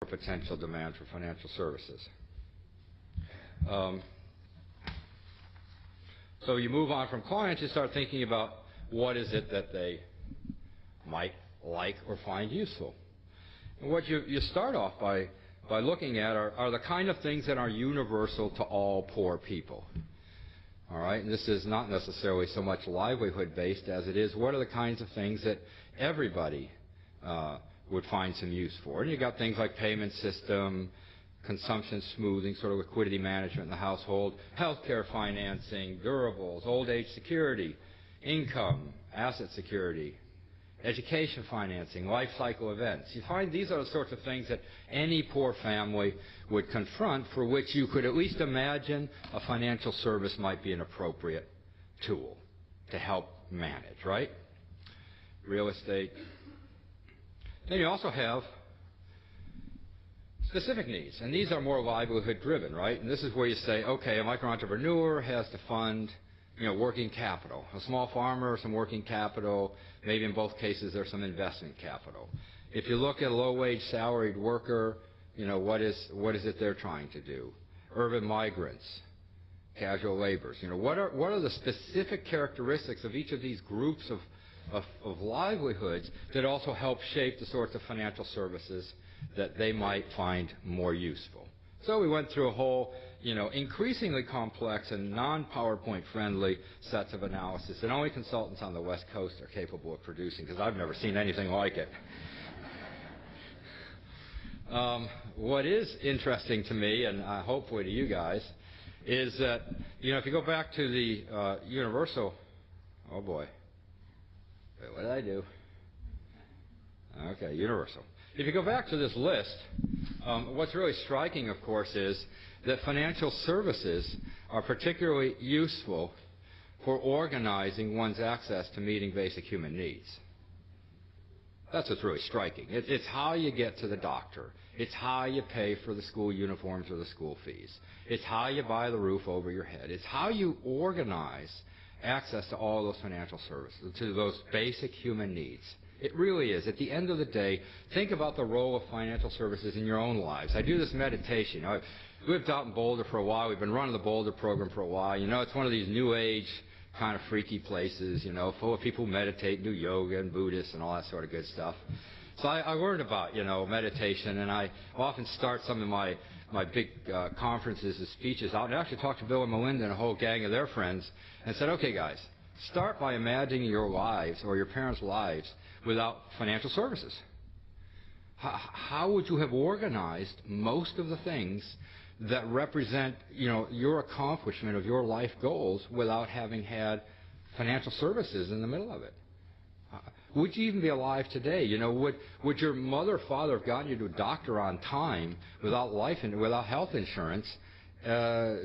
potential demand for financial services. So you move on from clients, you start thinking about what is it that they might like or find useful. And what you start off by looking at are the kind of things that are universal to all poor people. All right, and this is not necessarily so much livelihood-based as it is what are the kinds of things that everybody would find some use for. And you got things like payment system, consumption smoothing, sort of liquidity management in the household, healthcare financing, durables, old age security, income, asset security, education financing, life cycle events. You find these are the sorts of things that any poor family would confront, for which you could at least imagine a financial service might be an appropriate tool to help manage, right? Real estate. Then you also have specific needs, and these are more livelihood driven, right? And this is where you say, okay, a micro-entrepreneur has to fund, working capital. A small farmer, some working capital. Maybe in both cases there's some investment capital. If you look at a low-wage salaried worker, what is it they're trying to do? Urban migrants, casual laborers. What are the specific characteristics of each of these groups of livelihoods that also help shape the sorts of financial services that they might find more useful? So we went through a whole, increasingly complex and non-PowerPoint friendly sets of analysis that only consultants on the West Coast are capable of producing, because I've never seen anything like it. What is interesting to me, and hopefully to you guys, is that, if you go back to the universal, oh boy, wait, what did I do? Okay, universal. If you go back to this list, what's really striking, of course, is that financial services are particularly useful for organizing one's access to meeting basic human needs. That's what's really striking. It's how you get to the doctor. It's how you pay for the school uniforms or the school fees. It's how you buy the roof over your head. It's how you organize access to all those financial services, to those basic human needs. It really is. At the end of the day, think about the role of financial services in your own lives. I do this meditation. I've lived out in Boulder for a while. We've been running the Boulder program for a while. It's one of these new age kind of freaky places, full of people who meditate and do yoga and Buddhists and all that sort of good stuff. So I learned about, meditation, and I often start some of my big conferences and speeches out and actually talk to Bill and Melinda and a whole gang of their friends and said, okay, guys, start by imagining your lives or your parents' lives without financial services. How would you have organized most of the things that represent, your accomplishment of your life goals without having had financial services in the middle of it? Would you even be alive today? Would your mother or father have gotten you to a doctor on time without health insurance?